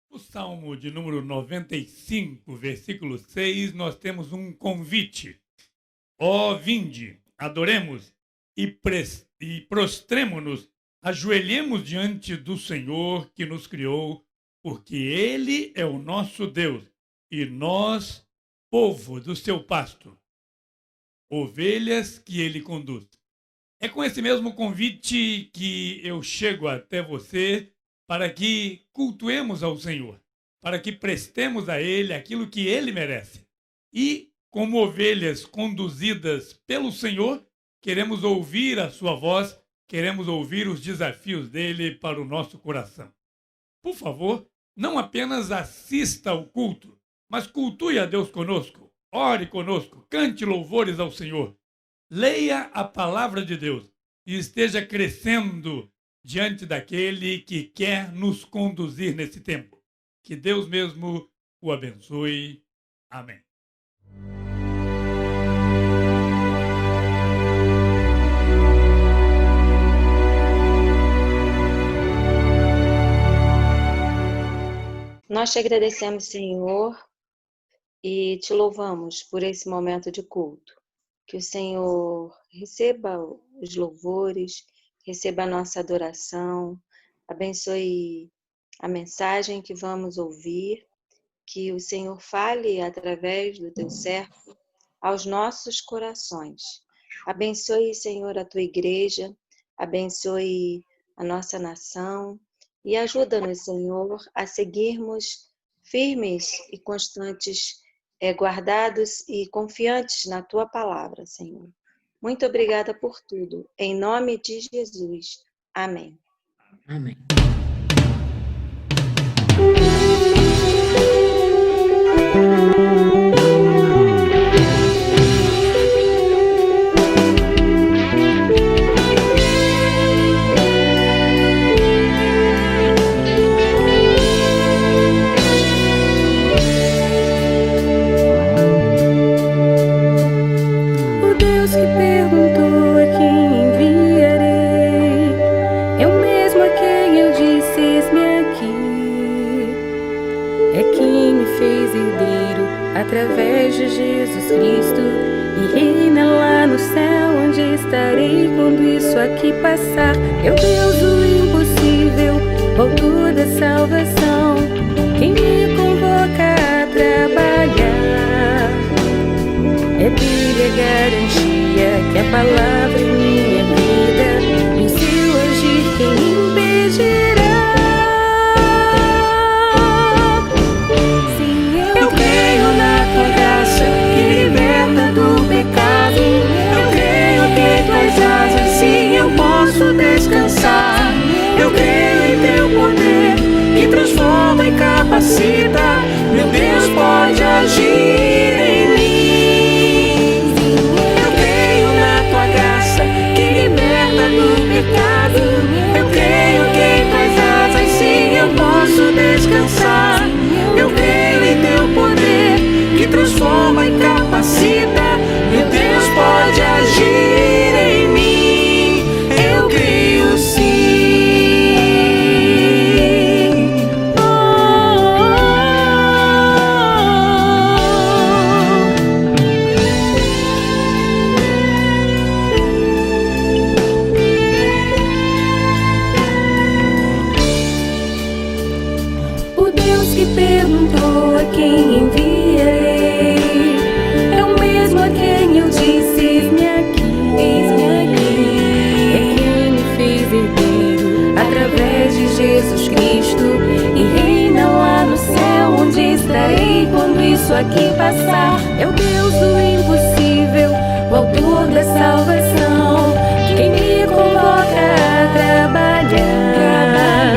No Salmo de número 95, versículo 6, nós temos um convite. Ó, vinde, adoremos e prostremo-nos, ajoelhemos diante do Senhor que nos criou, porque Ele é o nosso Deus e nós, povo do seu pasto, ovelhas que Ele conduz. É com esse mesmo convite que eu chego até você para que cultuemos ao Senhor, para que prestemos a Ele aquilo que Ele merece. E, como ovelhas conduzidas pelo Senhor, queremos ouvir a sua voz, queremos ouvir os desafios dele para o nosso coração. Por favor, não apenas assista ao culto, mas cultue a Deus conosco, ore conosco, cante louvores ao Senhor, leia a palavra de Deus e esteja crescendo diante daquele que quer nos conduzir nesse tempo. Que Deus mesmo o abençoe. Amém. Nós te agradecemos, Senhor, e te louvamos por esse momento de culto. Que o Senhor receba os louvores, receba a nossa adoração, abençoe a mensagem que vamos ouvir, que o Senhor fale através do teu servo aos nossos corações. Abençoe, Senhor, a tua igreja, abençoe a nossa nação e ajuda-nos, Senhor, a seguirmos firmes e constantes, guardados e confiantes na tua palavra, Senhor. Muito obrigada por tudo. Em nome de Jesus. Amém. Amém. Através de Jesus Cristo, e reina lá no céu, onde estarei quando isso aqui passar. Eu Deus do impossível, autor da salvação, quem me convoca a trabalhar. É dele a garantia que a palavra é minha vida, e o seu agir quem impedirá? Descansar. Eu creio em teu poder que transforma e capacita. Meu Deus pode agir em mim. Eu creio na tua graça que liberta do pecado. Eu creio que em tuas asas sim eu posso descansar. Eu creio em teu poder que transforma e capacita. Meu Deus pode agir em mim. aqui passar. É o Deus do impossível, o autor da salvação, quem me convoca a trabalhar.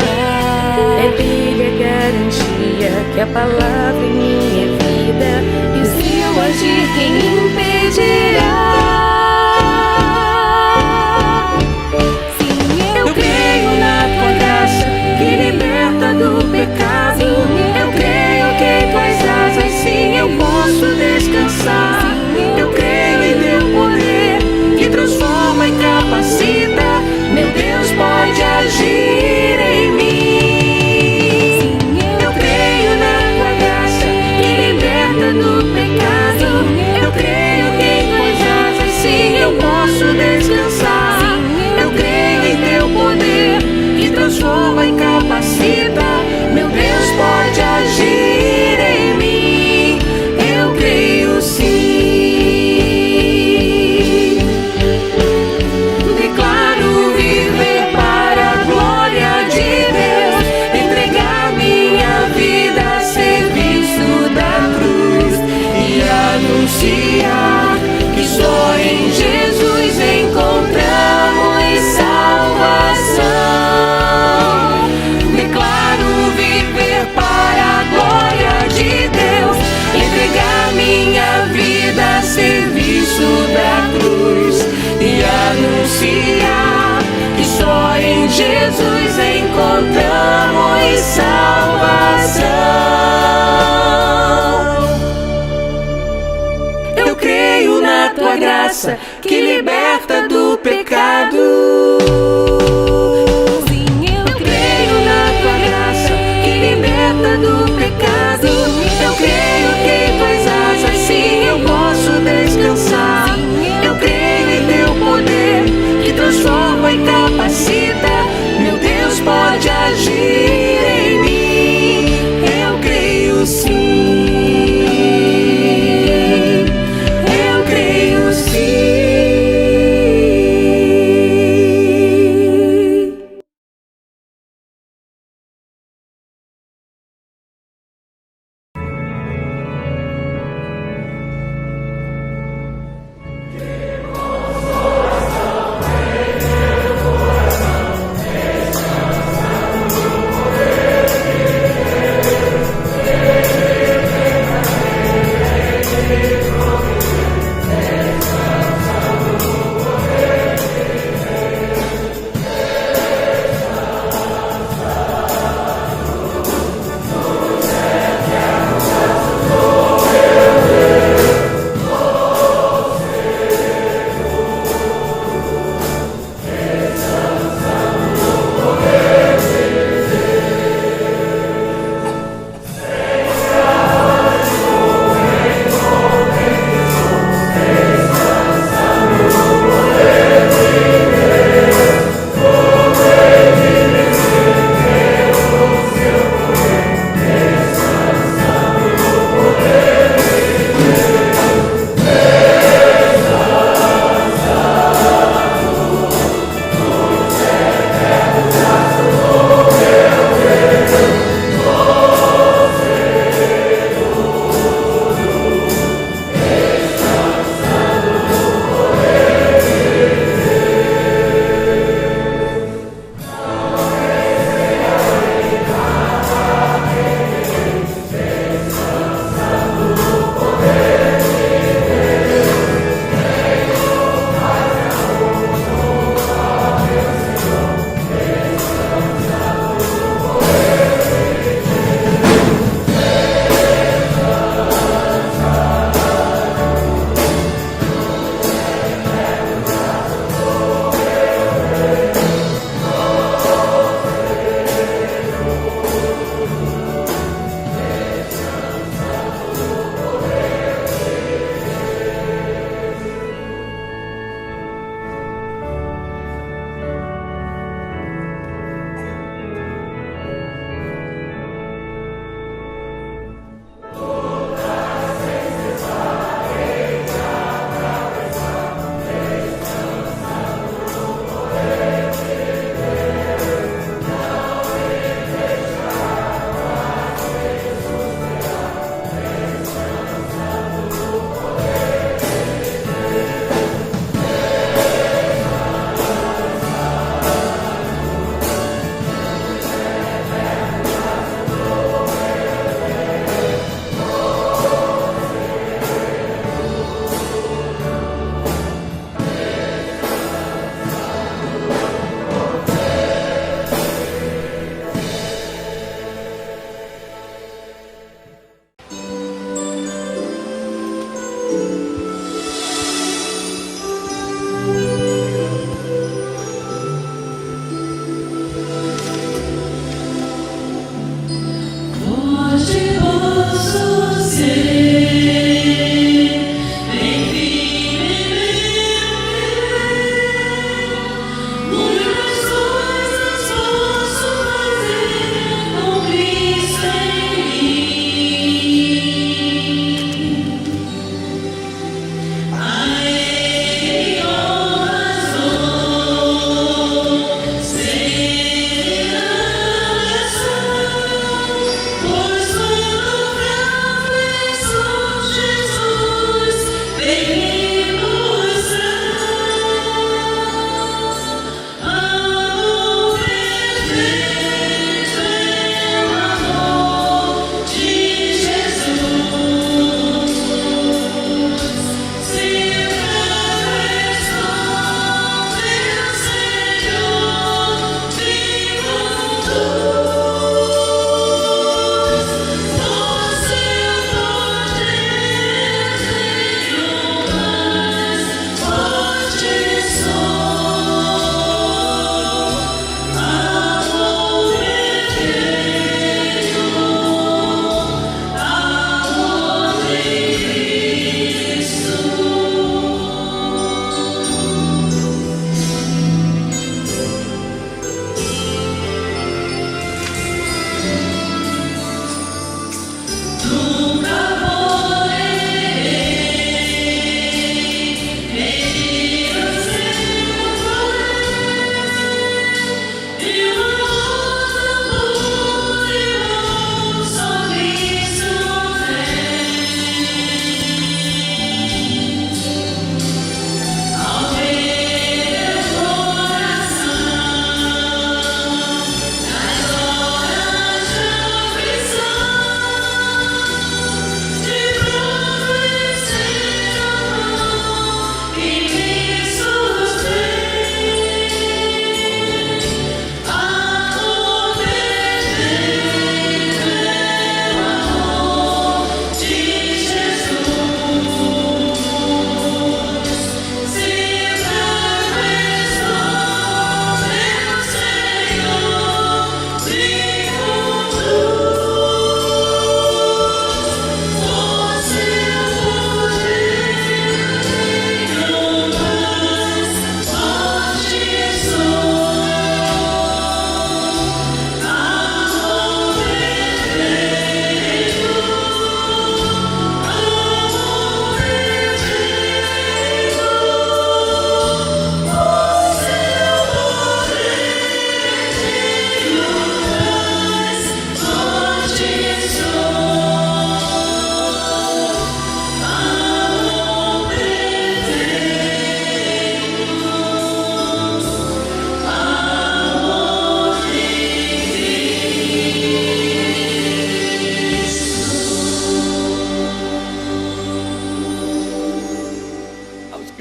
É dele a garantia que a palavra em minha vida e o seu agir quem impedirá. Sim, eu creio na tua graça que liberta do pecado. Eu creio que em tuas asas sim eu posso descansar. Eu creio em teu poder que transforma e capacita. Meu Deus pode agir em mim. Eu creio na tua graça que liberta do pecado. Eu creio que em tuas asas sim eu posso descansar. Eu creio em teu poder que transforma e capacita. Meu Deus pode agir em mim. Eu creio sim. Declaro viver para a glória de Deus, entregar minha vida a serviço da cruz e anunciar que só em Jesus encontramos salvação. Declaro viver para a glória de Deus, entregar minha vida a serviço da cruz e anunciar que só em Jesus encontramos salvação. Eu creio na tua graça que liberta do pecado. Eu creio na tua graça que liberta do pecado. Eu creio que em tuas asas sim eu posso descansar. Eu creio em teu poder que transforma e capacita. Meu Deus pode agir em mim. Eu creio sim. Eu creio sim.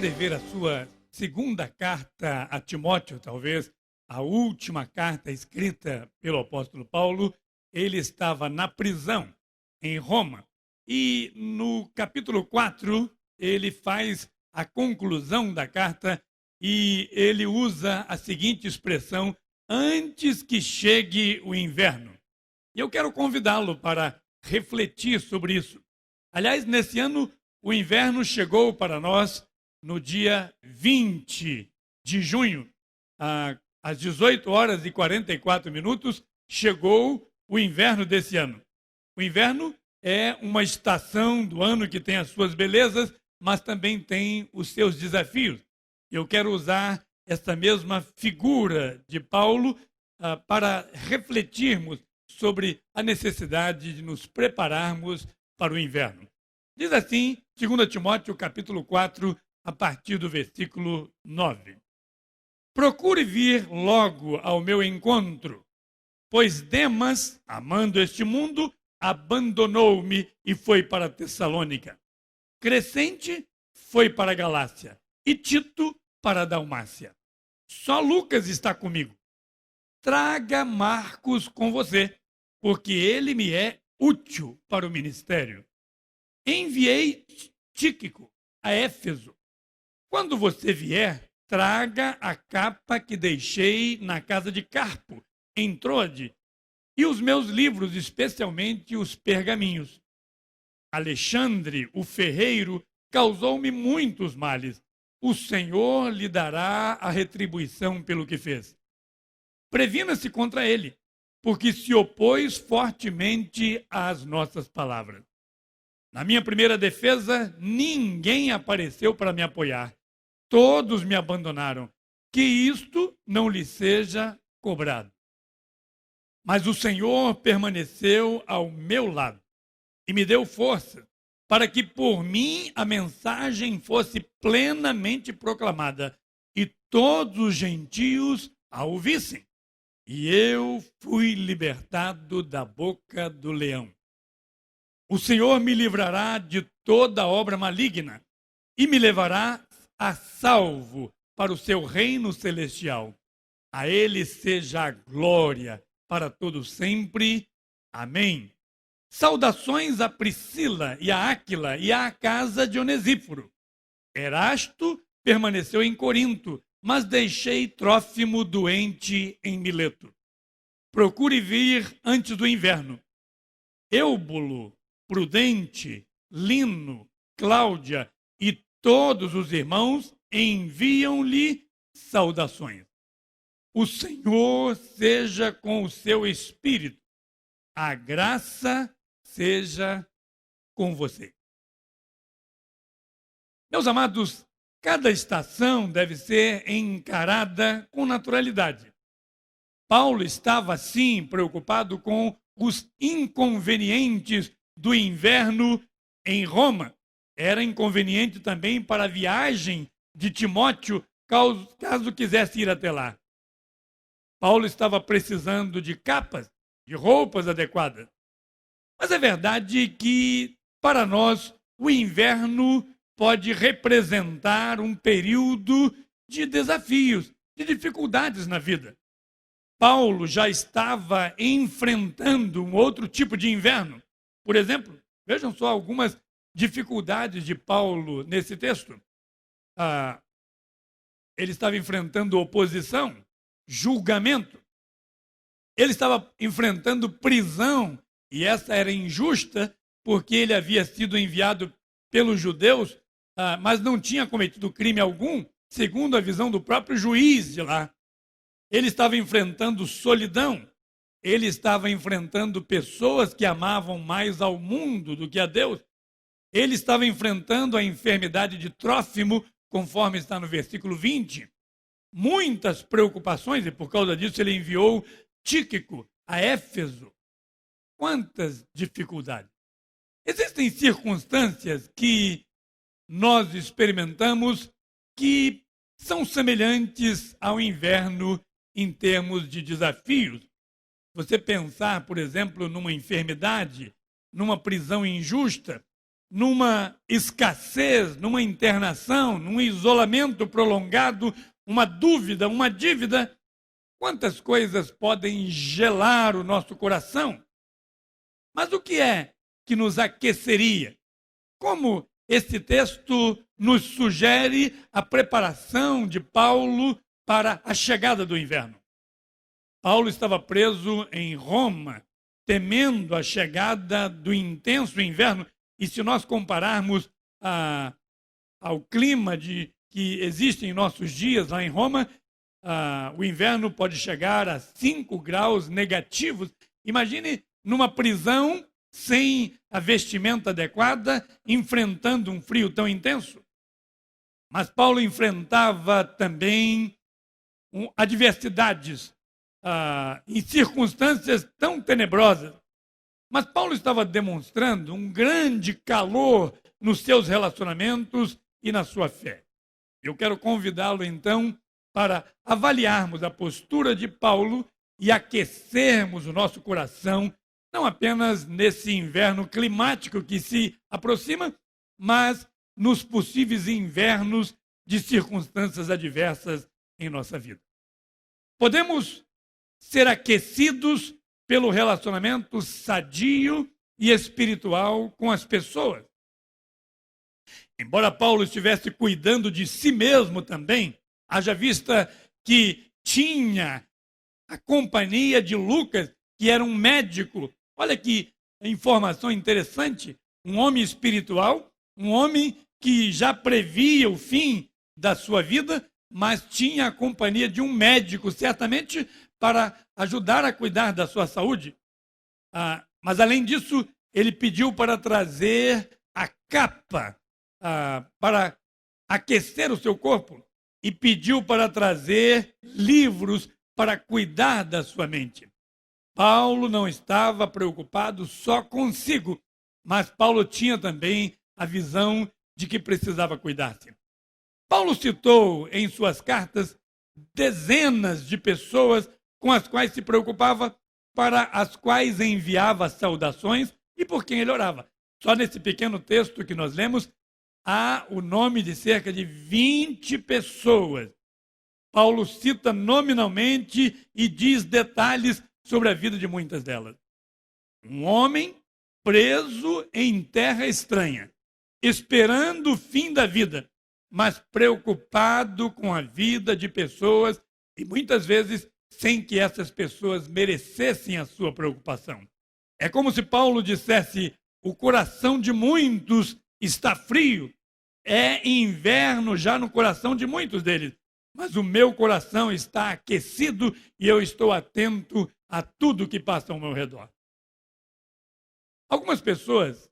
escrever a sua segunda carta a Timóteo, talvez a última carta escrita pelo apóstolo Paulo, ele estava na prisão em Roma. E no capítulo 4, ele faz a conclusão da carta e ele usa a seguinte expressão: antes que chegue o inverno. E eu quero convidá-lo para refletir sobre isso. Aliás, nesse ano, o inverno chegou para nós no dia 20 de junho, às 18 horas e 44 minutos, chegou o inverno desse ano. O inverno é uma estação do ano que tem as suas belezas, mas também tem os seus desafios. Eu quero usar essa mesma figura de Paulo para refletirmos sobre a necessidade de nos prepararmos para o inverno. Diz assim, 2 Timóteo, capítulo 4, a partir do versículo 9. Procure vir logo ao meu encontro, pois Demas, amando este mundo, abandonou-me e foi para Tessalônica. Crescente foi para a Galácia e Tito para a Dalmácia. Só Lucas está comigo. Traga Marcos com você, porque ele me é útil para o ministério. Enviei Tíquico a Éfeso. Quando você vier, traga a capa que deixei na casa de Carpo, em Troade, e os meus livros, especialmente os pergaminhos. Alexandre, o ferreiro, causou-me muitos males. O Senhor lhe dará a retribuição pelo que fez. Previna-se contra ele, porque se opôs fortemente às nossas palavras. Na minha primeira defesa, ninguém apareceu para me apoiar. Todos me abandonaram. Que isto não lhe seja cobrado. Mas o Senhor permaneceu ao meu lado e me deu força para que por mim a mensagem fosse plenamente proclamada e todos os gentios a ouvissem. E eu fui libertado da boca do leão. O Senhor me livrará de toda obra maligna e me levará a salvo para o seu reino celestial. A ele seja a glória para todo sempre. Amém. Saudações a Priscila e a Áquila e à casa de Onesíforo. Erasto permaneceu em Corinto, mas deixei Trófimo doente em Mileto. Procure vir antes do inverno. Eúbulo, Prudente, Lino, Cláudia e todos os irmãos enviam-lhe saudações. O Senhor seja com o seu espírito. A graça seja com você. Meus amados, cada estação deve ser encarada com naturalidade. Paulo estava, sim, preocupado com os inconvenientes do inverno em Roma. Era inconveniente também para a viagem de Timóteo, caso quisesse ir até lá. Paulo estava precisando de capas, de roupas adequadas. Mas é verdade que, para nós, o inverno pode representar um período de desafios, de dificuldades na vida. Paulo já estava enfrentando um outro tipo de inverno. Por exemplo, vejam só algumas dificuldades de Paulo nesse texto. Ele estava enfrentando oposição, julgamento. Ele estava enfrentando prisão, e essa era injusta, porque ele havia sido enviado pelos judeus, mas não tinha cometido crime algum, segundo a visão do próprio juiz de lá. Ele estava enfrentando solidão, ele estava enfrentando pessoas que amavam mais ao mundo do que a Deus. Ele estava enfrentando a enfermidade de Trófimo, conforme está no versículo 20. Muitas preocupações, e por causa disso ele enviou Tíquico a Éfeso. Quantas dificuldades! Existem circunstâncias que nós experimentamos que são semelhantes ao inverno em termos de desafios. Você pensar, por exemplo, numa enfermidade, numa prisão injusta, numa escassez, numa internação, num isolamento prolongado, uma dúvida, uma dívida, quantas coisas podem gelar o nosso coração? Mas o que é que nos aqueceria? Como esse texto nos sugere a preparação de Paulo para a chegada do inverno. Paulo estava preso em Roma, temendo a chegada do intenso inverno, e se nós compararmos ao clima que existe em nossos dias lá em Roma, o inverno pode chegar a 5 graus negativos. Imagine numa prisão sem a vestimenta adequada, enfrentando um frio tão intenso. Mas Paulo enfrentava também adversidades em circunstâncias tão tenebrosas. Mas Paulo estava demonstrando um grande calor nos seus relacionamentos e na sua fé. Eu quero convidá-lo, então, para avaliarmos a postura de Paulo e aquecermos o nosso coração, não apenas nesse inverno climático que se aproxima, mas nos possíveis invernos de circunstâncias adversas em nossa vida. Podemos ser aquecidos pelo relacionamento sadio e espiritual com as pessoas. Embora Paulo estivesse cuidando de si mesmo também, haja vista que tinha a companhia de Lucas, que era um médico. Olha que informação interessante, um homem espiritual, um homem que já previa o fim da sua vida, mas tinha a companhia de um médico, certamente para ajudar a cuidar da sua saúde. Mas, além disso, ele pediu para trazer a capa para aquecer o seu corpo e pediu para trazer livros para cuidar da sua mente. Paulo não estava preocupado só consigo, mas Paulo tinha também a visão de que precisava cuidar-se. Paulo citou em suas cartas dezenas de pessoas com as quais se preocupava, para as quais enviava saudações e por quem ele orava. Só nesse pequeno texto que nós lemos, há o nome de cerca de 20 pessoas. Paulo cita nominalmente e diz detalhes sobre a vida de muitas delas. Um homem preso em terra estranha, esperando o fim da vida, mas preocupado com a vida de pessoas e muitas vezes sem que essas pessoas merecessem a sua preocupação. É como se Paulo dissesse: o coração de muitos está frio, é inverno já no coração de muitos deles, mas o meu coração está aquecido e eu estou atento a tudo que passa ao meu redor. Algumas pessoas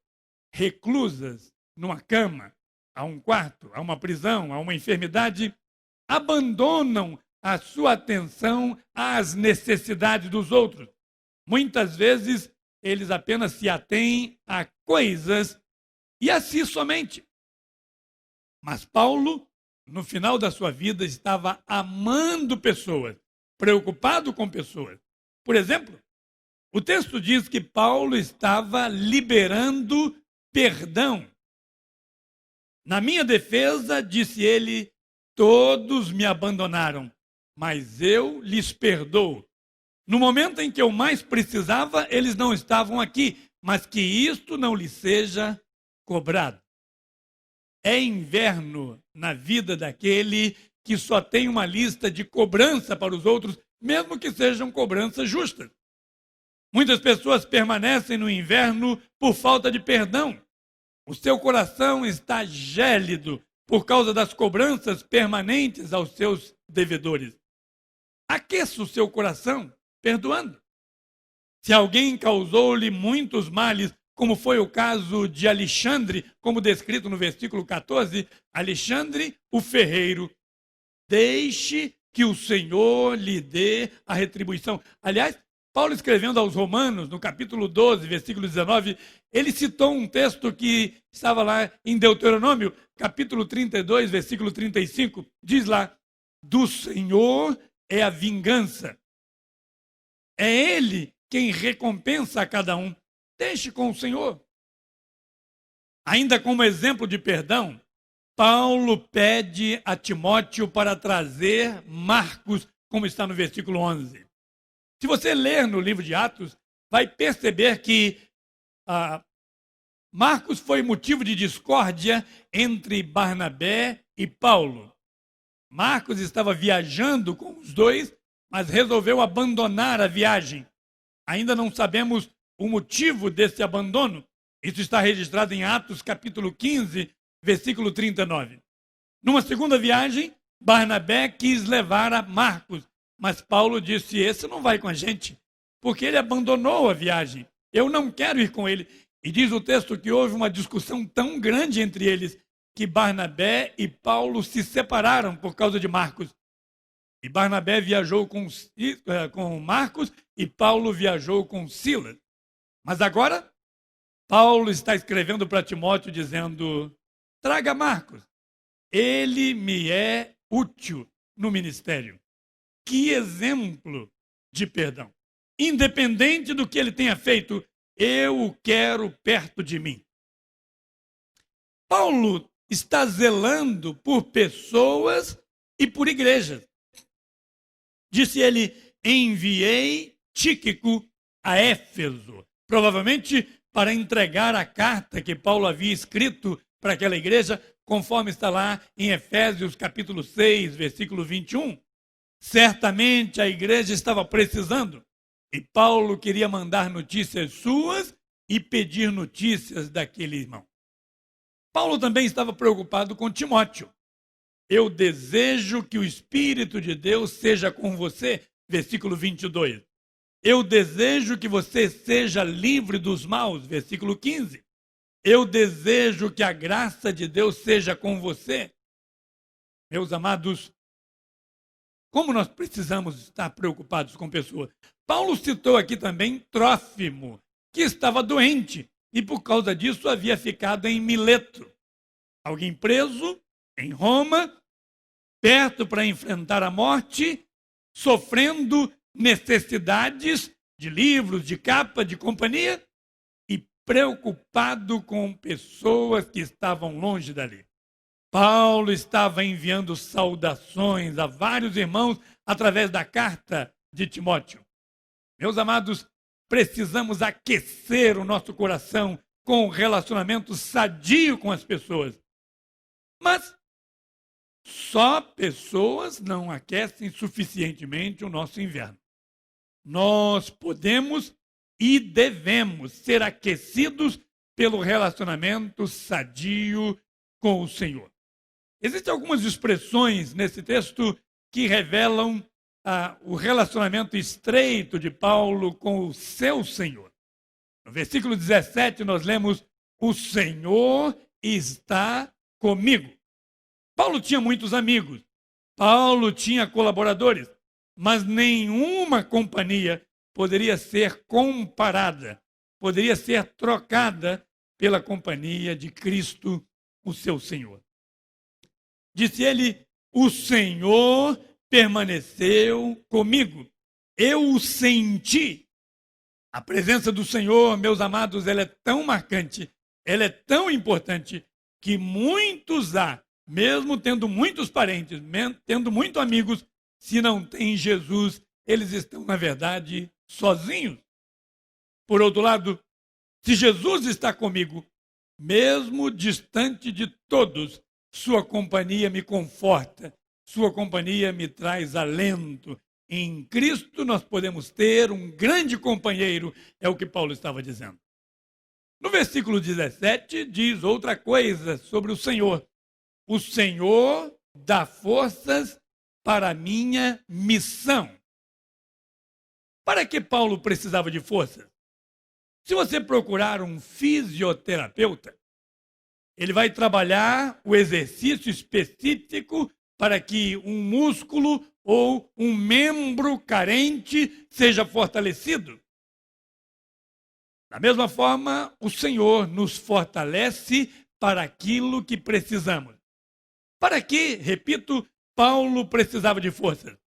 reclusas numa cama, a um quarto, a uma prisão, a uma enfermidade, abandonam a sua atenção às necessidades dos outros. Muitas vezes, eles apenas se atêm a coisas e a si somente. Mas Paulo, no final da sua vida, estava amando pessoas, preocupado com pessoas. Por exemplo, o texto diz que Paulo estava liberando perdão. Na minha defesa, disse ele, todos me abandonaram, mas eu lhes perdoo. No momento em que eu mais precisava, eles não estavam aqui, mas que isto não lhes seja cobrado. É inverno na vida daquele que só tem uma lista de cobrança para os outros, mesmo que sejam cobranças justas. Muitas pessoas permanecem no inverno por falta de perdão. O seu coração está gélido por causa das cobranças permanentes aos seus devedores. Aqueça o seu coração perdoando. Se alguém causou-lhe muitos males, como foi o caso de Alexandre, como descrito no versículo 14, Alexandre, o ferreiro, deixe que o Senhor lhe dê a retribuição. Aliás, Paulo escrevendo aos Romanos, no capítulo 12, versículo 19, ele citou um texto que estava lá em Deuteronômio, capítulo 32, versículo 35, diz lá, do Senhor é a vingança. É Ele quem recompensa a cada um. Deixe com o Senhor. Ainda como exemplo de perdão, Paulo pede a Timóteo para trazer Marcos, como está no versículo 11. Se você ler no livro de Atos, vai perceber que Marcos foi motivo de discórdia entre Barnabé e Paulo. Marcos estava viajando com os dois, mas resolveu abandonar a viagem. Ainda não sabemos o motivo desse abandono. Isso está registrado em Atos capítulo 15, versículo 39. Numa segunda viagem, Barnabé quis levar a Marcos, mas Paulo disse: esse não vai com a gente, porque ele abandonou a viagem. Eu não quero ir com ele. E diz o texto que houve uma discussão tão grande entre eles que Barnabé e Paulo se separaram por causa de Marcos. E Barnabé viajou com Marcos e Paulo viajou com Silas. Mas agora, Paulo está escrevendo para Timóteo dizendo: traga Marcos, ele me é útil no ministério. Que exemplo de perdão. Independente do que ele tenha feito, eu o quero perto de mim. Paulo está zelando por pessoas e por igrejas. Disse ele: enviei Tíquico a Éfeso, provavelmente para entregar a carta que Paulo havia escrito para aquela igreja, conforme está lá em Efésios capítulo 6, versículo 21. Certamente a igreja estava precisando, e Paulo queria mandar notícias suas e pedir notícias daquele irmão. Paulo também estava preocupado com Timóteo. Eu desejo que o Espírito de Deus seja com você, versículo 22. Eu desejo que você seja livre dos maus, versículo 15. Eu desejo que a graça de Deus seja com você. Meus amados, como nós precisamos estar preocupados com pessoas. Paulo citou aqui também Trófimo, que estava doente e por causa disso havia ficado em Mileto. Alguém preso em Roma, perto para enfrentar a morte, sofrendo necessidades de livros, de capa, de companhia e preocupado com pessoas que estavam longe dali. Paulo estava enviando saudações a vários irmãos através da carta de Timóteo. Meus amados, precisamos aquecer o nosso coração com um relacionamento sadio com as pessoas. Mas só pessoas não aquecem suficientemente o nosso inverno. Nós podemos e devemos ser aquecidos pelo relacionamento sadio com o Senhor. Existem algumas expressões nesse texto que revelam o relacionamento estreito de Paulo com o seu Senhor. No versículo 17 nós lemos: o Senhor está comigo. Paulo tinha muitos amigos, Paulo tinha colaboradores, mas nenhuma companhia poderia ser comparada, poderia ser trocada pela companhia de Cristo, o seu Senhor. Disse ele: o Senhor permaneceu comigo, eu o senti. A presença do Senhor, meus amados, ela é tão marcante, ela é tão importante, que muitos há, mesmo tendo muitos parentes, tendo muitos amigos, se não tem Jesus, eles estão, na verdade, sozinhos. Por outro lado, se Jesus está comigo, mesmo distante de todos, sua companhia me conforta, sua companhia me traz alento. Em Cristo nós podemos ter um grande companheiro, é o que Paulo estava dizendo. No versículo 17 diz outra coisa sobre o Senhor. O Senhor dá forças para a minha missão. Para que Paulo precisava de forças? Se você procurar um fisioterapeuta, ele vai trabalhar o exercício específico para que um músculo ou um membro carente seja fortalecido. Da mesma forma, o Senhor nos fortalece para aquilo que precisamos. Para que, repito, Paulo precisava de forças?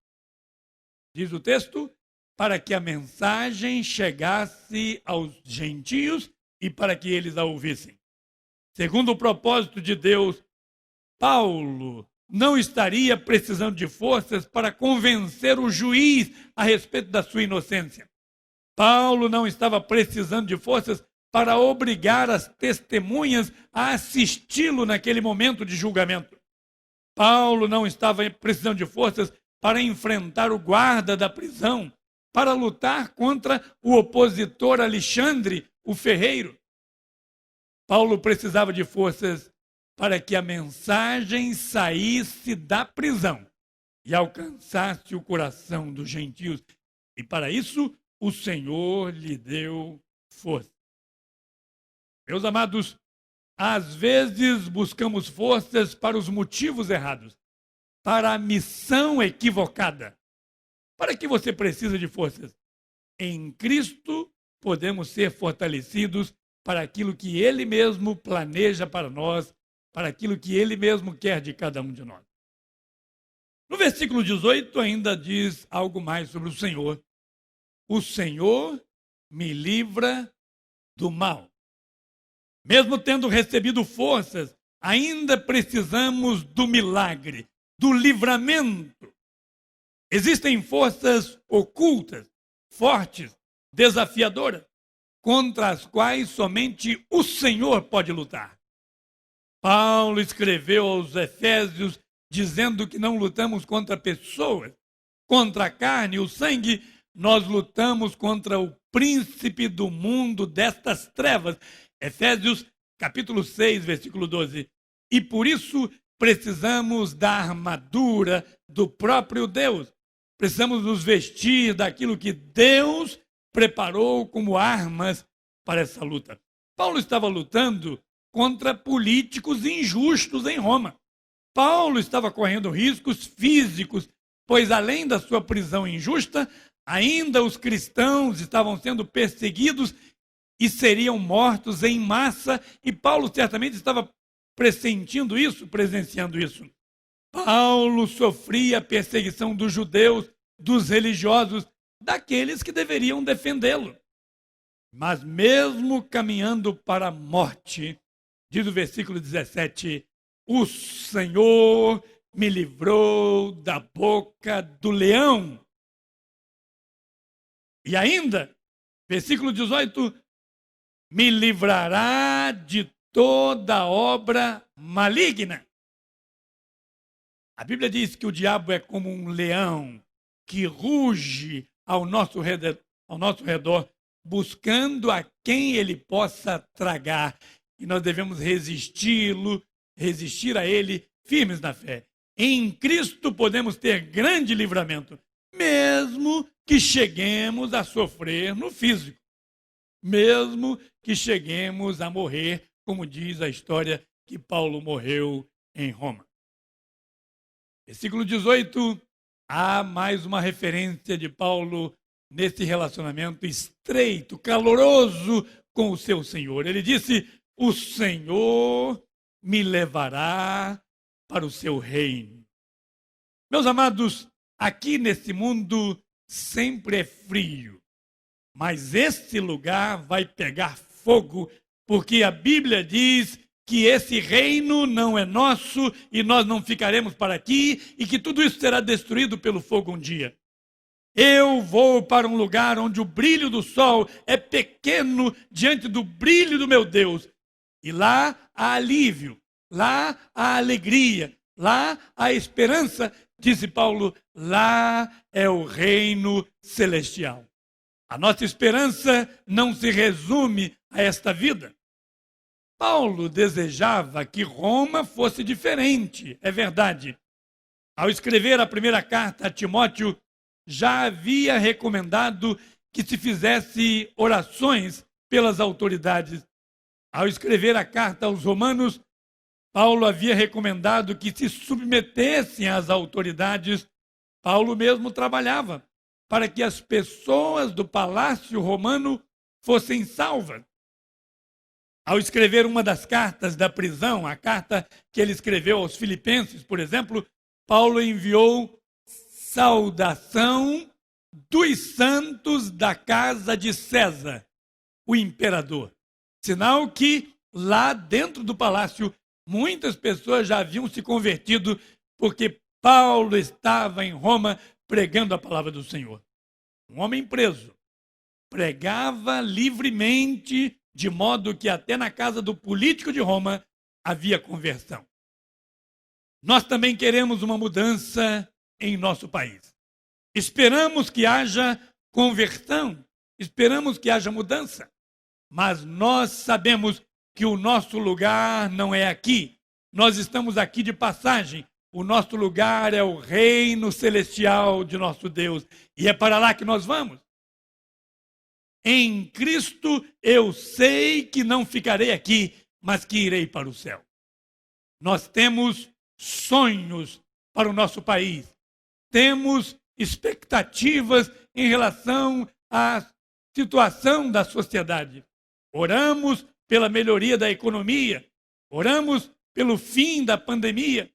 Diz o texto: para que a mensagem chegasse aos gentios e para que eles a ouvissem. Segundo o propósito de Deus, Paulo não estaria precisando de forças para convencer o juiz a respeito da sua inocência. Paulo não estava precisando de forças para obrigar as testemunhas a assisti-lo naquele momento de julgamento. Paulo não estava precisando de forças para enfrentar o guarda da prisão, para lutar contra o opositor Alexandre, o ferreiro. Paulo precisava de forças para que a mensagem saísse da prisão e alcançasse o coração dos gentios. E para isso, o Senhor lhe deu força. Meus amados, às vezes buscamos forças para os motivos errados, para a missão equivocada. Para que você precisa de forças? Em Cristo podemos ser fortalecidos para aquilo que Ele mesmo planeja para nós, para aquilo que Ele mesmo quer de cada um de nós. No versículo 18 ainda diz algo mais sobre o Senhor. O Senhor me livra do mal. Mesmo tendo recebido forças, ainda precisamos do milagre, do livramento. Existem forças ocultas, fortes, desafiadoras, contra as quais somente o Senhor pode lutar. Paulo escreveu aos Efésios dizendo que não lutamos contra pessoas, contra a carne e o sangue, nós lutamos contra o príncipe do mundo destas trevas. Efésios capítulo 6, versículo 12. E por isso precisamos da armadura do próprio Deus. Precisamos nos vestir daquilo que Deus preparou como armas para essa luta. Paulo estava lutando contra políticos injustos em Roma. Paulo estava correndo riscos físicos, pois além da sua prisão injusta, ainda os cristãos estavam sendo perseguidos e seriam mortos em massa, e Paulo certamente estava pressentindo isso, presenciando isso. Paulo sofria a perseguição dos judeus, dos religiosos, daqueles que deveriam defendê-lo. Mas mesmo caminhando para a morte, diz o versículo 17, o Senhor me livrou da boca do leão. E ainda, versículo 18, me livrará de toda obra maligna. A Bíblia diz que o diabo é como um leão que ruge ao nosso redor, buscando a quem ele possa tragar. E nós devemos resistir a ele, firmes na fé. Em Cristo podemos ter grande livramento, mesmo que cheguemos a sofrer no físico, mesmo que cheguemos a morrer, como diz a história que Paulo morreu em Roma. Versículo 18, há mais uma referência de Paulo nesse relacionamento estreito, caloroso com o seu Senhor. Ele disse, o Senhor me levará para o seu reino. Meus amados, aqui nesse mundo sempre é frio, mas esse lugar vai pegar fogo, porque a Bíblia diz que esse reino não é nosso e nós não ficaremos para aqui e que tudo isso será destruído pelo fogo um dia. Eu vou para um lugar onde o brilho do sol é pequeno diante do brilho do meu Deus. E lá há alívio, lá há alegria, lá há esperança, disse Paulo, lá é o reino celestial. A nossa esperança não se resume a esta vida. Paulo desejava que Roma fosse diferente, é verdade. Ao escrever a primeira carta a Timóteo, já havia recomendado que se fizesse orações pelas autoridades. Ao escrever a carta aos Romanos, Paulo havia recomendado que se submetessem às autoridades. Paulo mesmo trabalhava para que as pessoas do palácio romano fossem salvas. Ao escrever uma das cartas da prisão, a carta que ele escreveu aos Filipenses, por exemplo, Paulo enviou saudação dos santos da casa de César, o imperador. Sinal que lá dentro do palácio, muitas pessoas já haviam se convertido porque Paulo estava em Roma pregando a palavra do Senhor. Um homem preso pregava livremente, de modo que até na casa do político de Roma havia conversão. Nós também queremos uma mudança em nosso país. Esperamos que haja conversão, esperamos que haja mudança, mas nós sabemos que o nosso lugar não é aqui. Nós estamos aqui de passagem. O nosso lugar é o reino celestial de nosso Deus. E é para lá que nós vamos. Em Cristo eu sei que não ficarei aqui, mas que irei para o céu. Nós temos sonhos para o nosso país. Temos expectativas em relação à situação da sociedade. Oramos pela melhoria da economia. Oramos pelo fim da pandemia.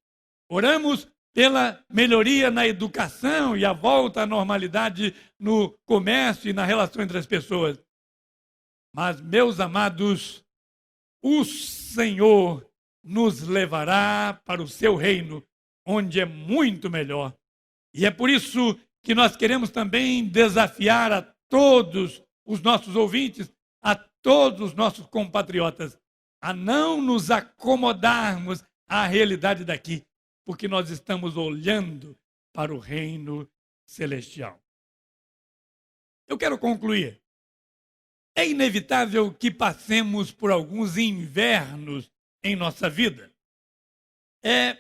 Oramos pela melhoria na educação e a volta à normalidade no comércio e na relação entre as pessoas. Mas, meus amados, o Senhor nos levará para o seu reino, onde é muito melhor. E é por isso que nós queremos também desafiar a todos os nossos ouvintes, a todos os nossos compatriotas, a não nos acomodarmos à realidade daqui, porque nós estamos olhando para o reino celestial. Eu quero concluir. É inevitável que passemos por alguns invernos em nossa vida. É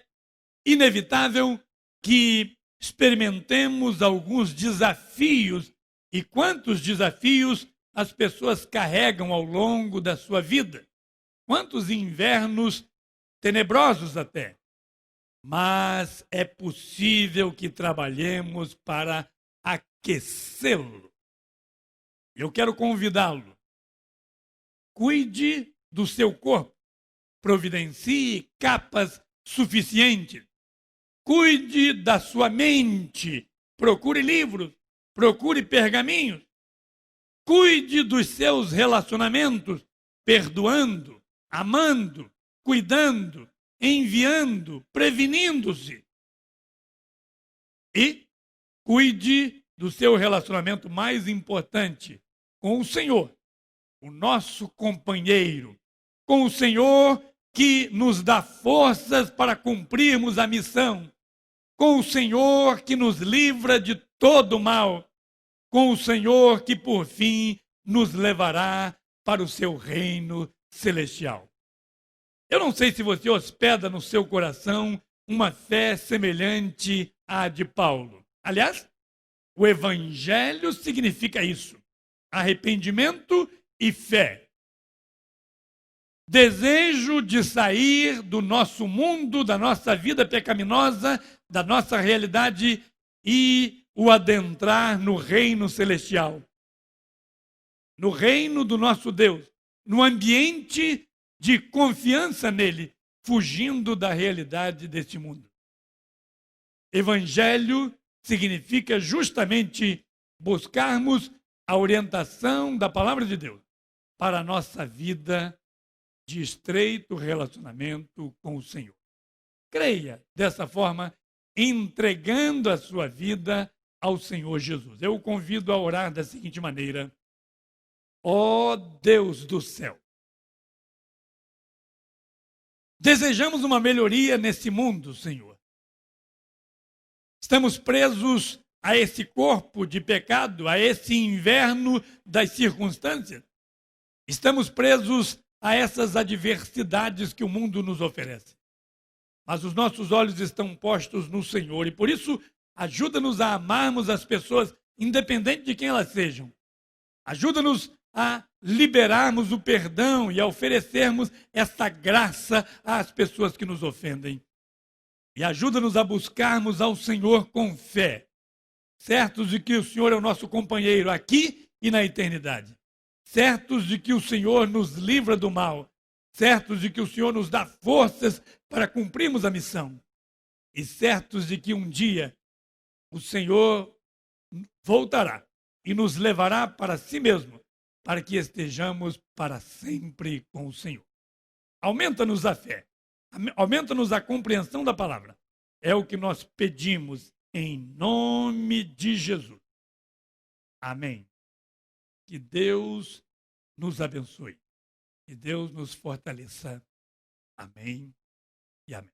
inevitável que experimentemos alguns desafios. E quantos desafios as pessoas carregam ao longo da sua vida? Quantos invernos tenebrosos até. Mas é possível que trabalhemos para aquecê-lo. Eu quero convidá-lo. Cuide do seu corpo. Providencie capas suficientes. Cuide da sua mente. Procure livros. Procure pergaminhos. Cuide dos seus relacionamentos, perdoando, amando, cuidando, enviando, prevenindo-se. E cuide do seu relacionamento mais importante com o Senhor, o nosso companheiro, com o Senhor que nos dá forças para cumprirmos a missão, com o Senhor que nos livra de todo o mal, com o Senhor que, por fim, nos levará para o seu reino celestial. Eu não sei se você hospeda no seu coração uma fé semelhante à de Paulo. Aliás, o Evangelho significa isso: arrependimento e fé. Desejo de sair do nosso mundo, da nossa vida pecaminosa, da nossa realidade e o adentrar no reino celestial. No reino do nosso Deus, no ambiente de confiança nele, fugindo da realidade deste mundo. Evangelho significa justamente buscarmos a orientação da palavra de Deus para a nossa vida de estreito relacionamento com o Senhor. Creia dessa forma, entregando a sua vida ao Senhor Jesus. Eu o convido a orar da seguinte maneira: ó Deus do céu, desejamos uma melhoria nesse mundo, Senhor. Estamos presos a esse corpo de pecado, a esse inverno das circunstâncias. Estamos presos a essas adversidades que o mundo nos oferece. Mas os nossos olhos estão postos no Senhor e por isso ajuda-nos a amarmos as pessoas, independente de quem elas sejam. Ajuda-nos a liberarmos o perdão e a oferecermos essa graça às pessoas que nos ofendem. E ajuda-nos a buscarmos ao Senhor com fé, certos de que o Senhor é o nosso companheiro aqui e na eternidade. Certos de que o Senhor nos livra do mal, certos de que o Senhor nos dá forças para cumprirmos a missão e certos de que um dia o Senhor voltará e nos levará para si mesmo, para que estejamos para sempre com o Senhor. Aumenta-nos a fé. Aumenta-nos a compreensão da palavra. É o que nós pedimos em nome de Jesus. Amém. Que Deus nos abençoe. Que Deus nos fortaleça. Amém e amém.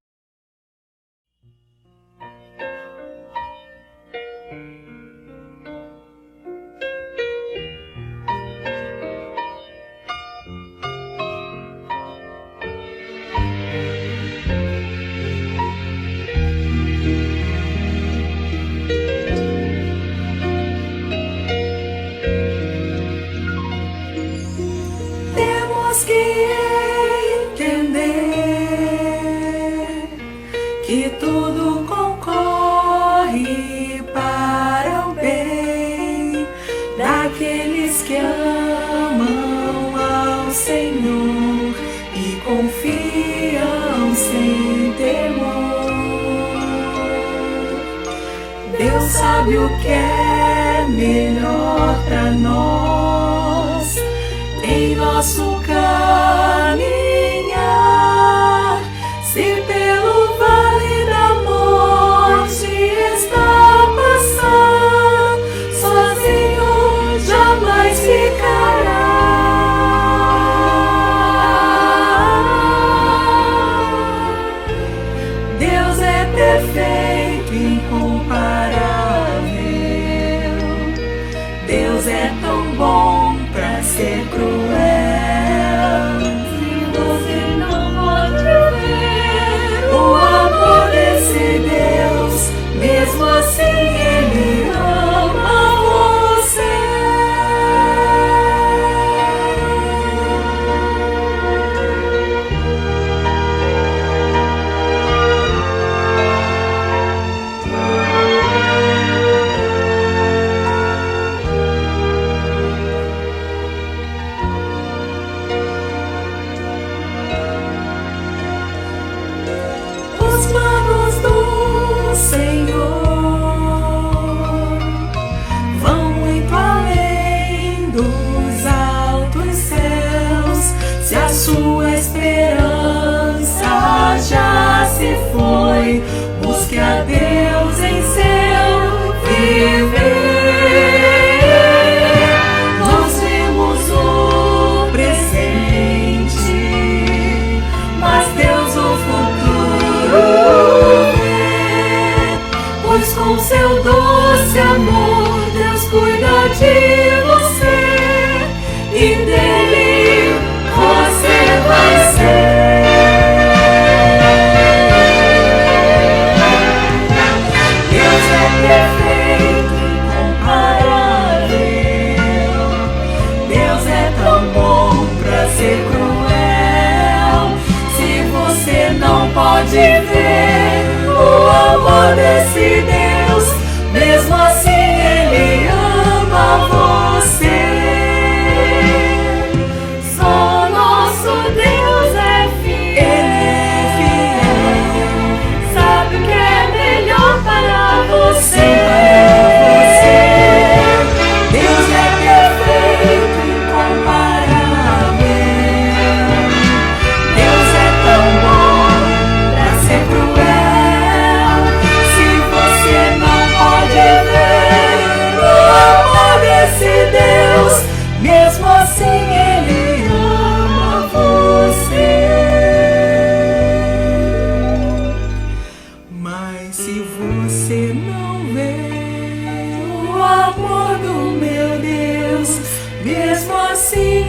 Temos que entender que tudo concorre para o bem daqueles que amam ao Senhor e confiam sem temor. Deus sabe o que é melhor para nós em nosso caminhar. Se pelo vale da morte está passar, sozinho jamais ficará. Deus é perfeito, incomparável. Deus é tão bom pra ser cruel. Se você não pode ver o amor desse Deus, mesmo assim Ele ama você. Os planos do Senhor vão muito além dos altos céus. Se a sua esperança já se foi, busque a Deus em seu viver. Nós vemos o presente, mas Deus o futuro vê. Pois com seu doce amor Deus cuida de você e dele você vai ser. Deus é perfeito, incomparável. Deus é tão bom pra ser cruel. Se você não pode ver o amor desse Deus, mesmo assim Ele ama você. Só nosso Deus é fiel, sabe o que é melhor para você. Deus é perfeito, incomparável. Deus é tão bom pra ser cruel. Se você não pode ver o amor desse Deus, mesmo assim Ele ama você. Mas se você não vê o amor do meu Deus, mesmo assim